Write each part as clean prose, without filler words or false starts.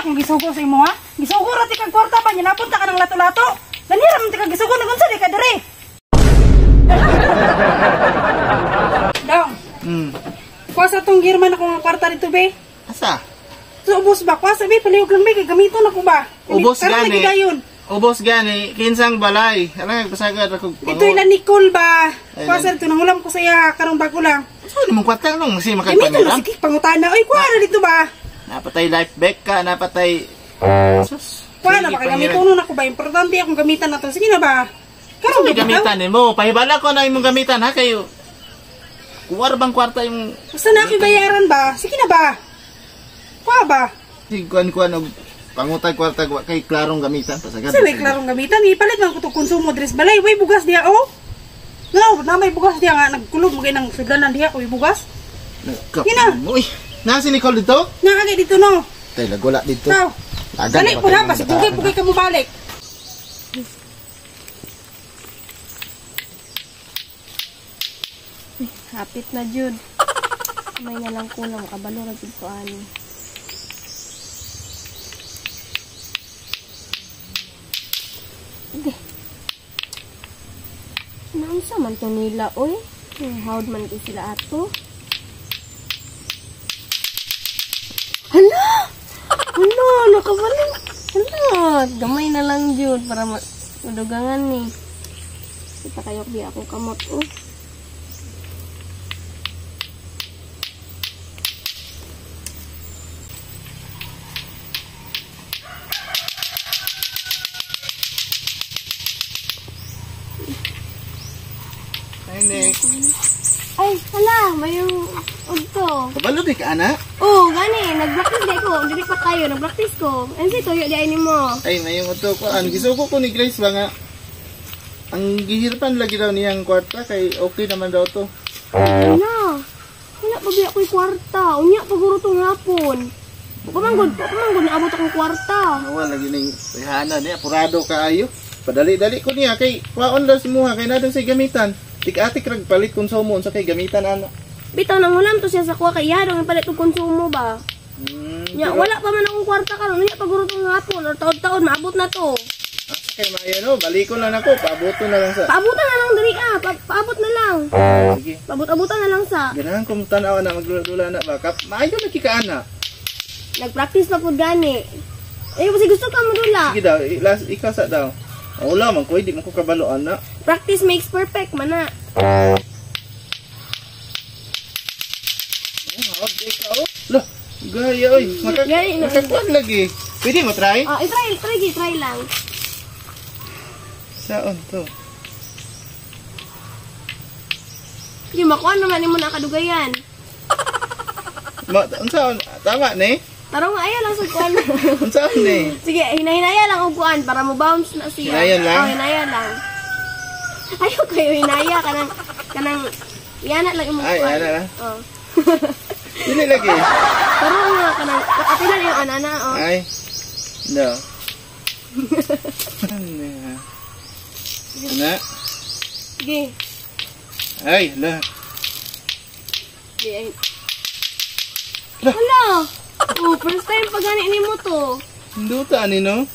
akong gisugo sa imo ha. Gisugo ra ti kag kwarta ba nya napunta ka ng lato-lato. Ganira man ti kag gisugo nagunsa di ka diri. Dong. Kuasa tong girman ako nga kwarta dito be. Asa? So ubos ba kuasa be palihog lang be kay gamiton ako ba. Ubos gani. Gayon. Ubos gani kinsang balay. Ala pasagad ako. Ito ila Nicole ba. Kuasa dito nang ulam ko sa iya karong bago lang. So mo kwarta nung si Gamiton makapaniram. sige pangutana. Oy kuara dito ba. Napatay life back ka, napatay... Sus. Kuana ba kay gamiton na ako ba importante akong gamitan na to. Sige na ba. Karong gamitan mo. Pahibala ko na imong gamitan ha kayo. Kuwar bang kwarta yung... Basta na ako'y bayaran ba? Sige na ba? Kuha ba? Kuan og pangutay kwarta kay klarong gamitan pasagad. Kasi may klarong gamitan. Ipalit lang ko ito konsumo dress balay. Way bugas diya oh. No, na may bugas diya nga. Nagkulog mo kayo ng sudlanan diya. Way bugas. Kina. Uy, nasi Nicole dito? Naagay dito no. Tay lagwala dito. Now, dali po na. Pasigugay-pugay ka mo balik. Hapit na jud. May na lang kulang makabalo ra jud ko ani. Ide. Naunsa man to nila oy? Hawd man ko sila ato. Hala! Hala, nakabalik. Hala, gamay na lang jud para madugangan ni. Kita kayok di ako kamot oh. Ay, hala, may yung udto. Kabalo di ka ana? Oh, gani, nag-practice di ko. Dili pa kayo, nag-practice ko. Ano si tuyo di ay nimo? Ay, mayong uto ko. Ang gisuko ko ni Grace ba nga, ang gihirapan lagi daw niyang kwarta kay okay naman daw to. Wala. Wala pa biya ko'y kwarta. Unya, paguro itong hapon. Pamanggod naabot akong kwarta. Wala lagi ning rehana niya, apurado kaayo. Padali-dali ko niya kay waon daw si Muha kay nadong sa gamitan. Tik-atik rag palit konsumo sa kay gamitan ana. Bitaw nang ulam to siya sa kuha kay yadong ang palit og konsumo ba. Nya wala pa man akong kwarta karon nya paguro tong hapon or taon-taon maabot na to. Asa kay maayo no, balikon na nako, paaboton na lang sa. Paabutan na lang diri paabot na lang. Sige. Paabot-abutan na lang sa. Ganahan ko tanaw na maglula na ba. Maayo na kikaana. Nag-practice na pud gani. Eh kasi gusto ka madula. Sige daw, ikaw sa daw. Wala man ko, di man ko kabalo ana. Practice makes perfect man na. Lah, gaya oy. Makakuan lagi. Pwede mo try? Ah, try lang. Saan to? Di makuan naman mo na kadugayan. Unsaon? Tama ni? Tarong ayaw lang sa kuan. Unsaon ni? Sige, hinaya lang og kuan para mo bounce na siya. Hinayan lang? Oh, hinaya lang. Ayaw kayo hinaya kanang yana lang imong Ay, kuan. yana lang. Oh. Dili lagi. Tarong nga kanang apilan yung anana oh. Ay. No. Ana. Sige. Ay, lah. Sige. Hala. Oh, first time pag gani nimo to. Hinduta ani no?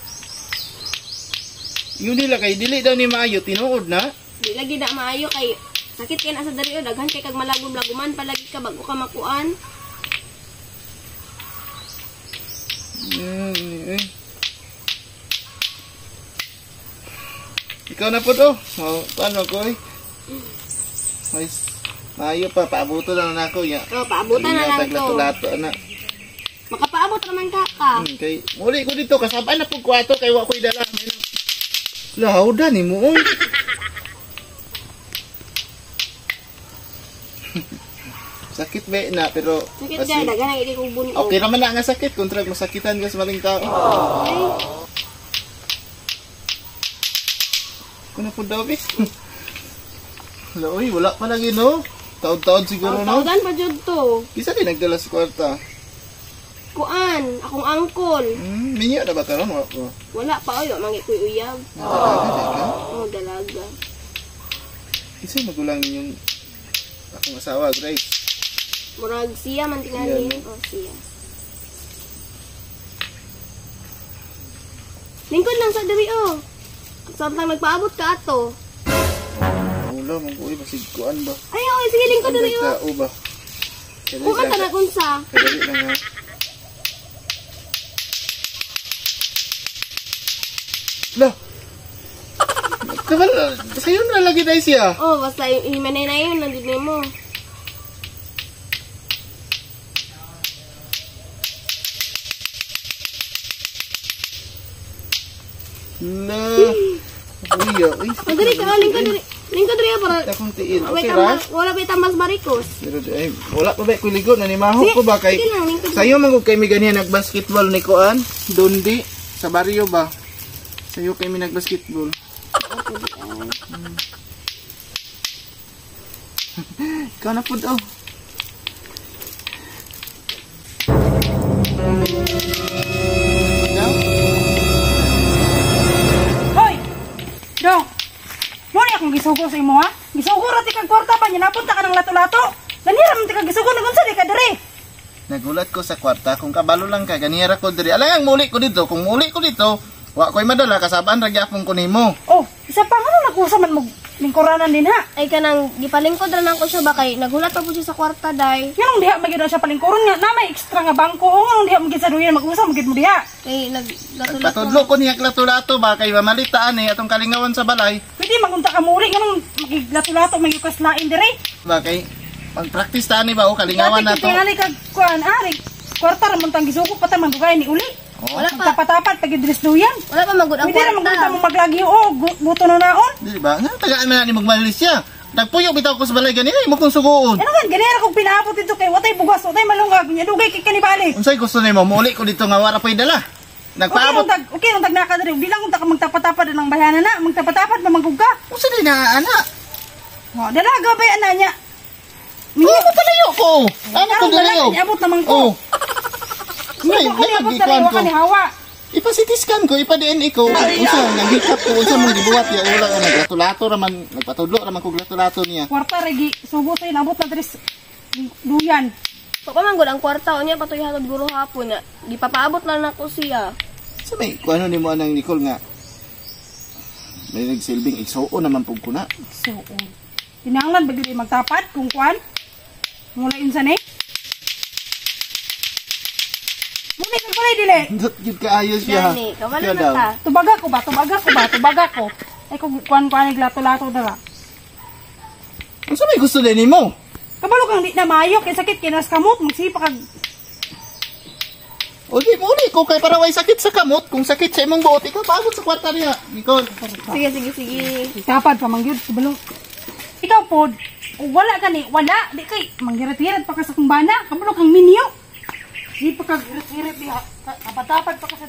Yun nila kay dili daw ni maayo tinuod na. Di lagi na maayo kay sakit kay na sa dari o daghan kay kag malagom-laguman palagi ka bago ka makuan. Ikaw na po to. Oh, paano ko eh? May maayo pa, paabuto lang na ako. Oh, paabutan na lang to. Lato na. Makapaabot naman ka. Okay. Muli ko dito, kasabay na po kwato kay wa ko'y dala. Lahawda ni mo. Sakit ba na, pero... Sakit ka, dagan ang hindi kong bunog. Okay naman na nga sakit, kontra masakitan ka sa maling tao. Ay. Kung na po daw, bis. Wala, uy, wala pa lagi, no? Taon-taon siguro, no? Taon pa dyan to. Kisa din nagdala sa kwarta. Kuan, akong angkol. Minyo na ba ka, no? Wala pa, oy, mangit ko'y uyab. Dalaga. Oh, dalaga. Kisa magulang yung akong asawa, Grace. Murag siya man tingali. Yan. Oh, siya. Lingkod lang sa diri oh. Samtang nagpaabot ka ato. Ulo, mangkuhi, masigkuan ba? Ay, okay, sige lingkod diri oh. Tao ba? Kung ka na unsa. Kadali lang ha. Lah! Kabal, sa'yo na lagi tayo siya. Oh, basta himanay na yun, nandito mo. Lah! Uy, uy. Oh, diri ka, lingkod diri. Lingkod diri para Akong tiin. Abay, Okay ra? wala ba tamas marikos? Pero ay, wala pa ba kuligo na ni Maho ko ba kay sige lang, lingkod. sayo man kay mi ganihan nagbasketball ni Kuan, Dundi sa baryo ba? Sayo kay mi nagbasketball. Ikaw na pud oh. Ikaw? Hoy! Dong! Mo ni akong gisugo sa imo ha? Gisugo ra ti kag kwarta pa niya napunta ka ng lato-lato. Ganira man ti kag gisugo nagunsa di ka diri. Nagulat ko sa kwarta kung kabalo lang ka ganira ko diri. Alang muli ko dito, kung muli ko dito, wa ko'y madala kasabaan ra gyapon ko nimo. Oh, isa pa ano nakusa man mo lingkuranan din ha. Ay kanang gipalingkod ra nang ko siya ba kay nagulat pa po siya sa kwarta day. Yan ang diha magid siya palingkuron nga na may extra nga bangko o nga ang diha magid sa duyan mag-usa magid mo diha. Kay Patudlo ko niya lato-lato ba kay mamalitaan ni atong kalingawan sa balay. Pwede magunta ka muli nga nang magiglato-lato magikas lain diri. Ba kay pag-practice ta ni ba o kalingawan na to. Tingali kag kuan ari. Kwarta ra man tang gisugo pa ta man dugay ni uli. Oh. Wala pa. Tapat-tapat pag idris duyan. Wala pa magud ang Pwede ra magunta kwarta. mo maglagi o buto na naon. Di ba? Nga tagaan na ni magmalis siya. Nagpuyo bitaw ko sa balay ganina imo kong suguon. Ano kan ganira kog pinaabot dito kay watay bugas watay malungag nya dugay kay kanibali. Unsay gusto nimo? Muli ko dito nga wala pa'y dala. Nagpaabot. Okay ang tag naka diri. Di lang unta ka magtapat-tapat ng bayanan na, magtapat-tapat na manggug ka. Unsa di na ana? Oh, dalaga ba yan niya? Ano ko palayo ko? Ano ko dalayo? Abot naman ko. Oh. May abot na rin ka ni hawa. Ipa-CT-scan ko, ipa-DNA ko. Unsa naghikap ko, unsa mong gibuhat ya wala ka naglatulato raman, nagpatudlo raman ko glatulato niya. Kwarta regi sugo sa inabot na diri duyan. Pa man gud ang kwarta o niya patoy hatod guro hapon na. Gipapaabot lang nako siya. Sa may kuano nimo anang Nicole nga. May nagsilbing igsuo naman pug kuna. So, tinanglan ba diri magtapat kung kwan? Mula insa ni? Muna ka pala dili. Dot gid kaayo siya. Gani, kawala Siya na daw. ta. Tubaga ko ba? Tubaga ko. Ay kung kwan iglato-lato dara. Unsa may gusto din nimo? Kabalo kang di na maayo kay sakit kinas kamot magsipa kag O di muli ko kay para way sakit sa kamot, kung sakit sa imong buot ikaw pasok sa kwarta niya. Nicole. Sige. tapad pa mangyud kabalo. Ikaw pod wala ka ni wala di kay manghirat-hirat pa ka sa kumbana kabalo kang minyo. Di pa kag hirat-hirat diha. Tapad pa ka sa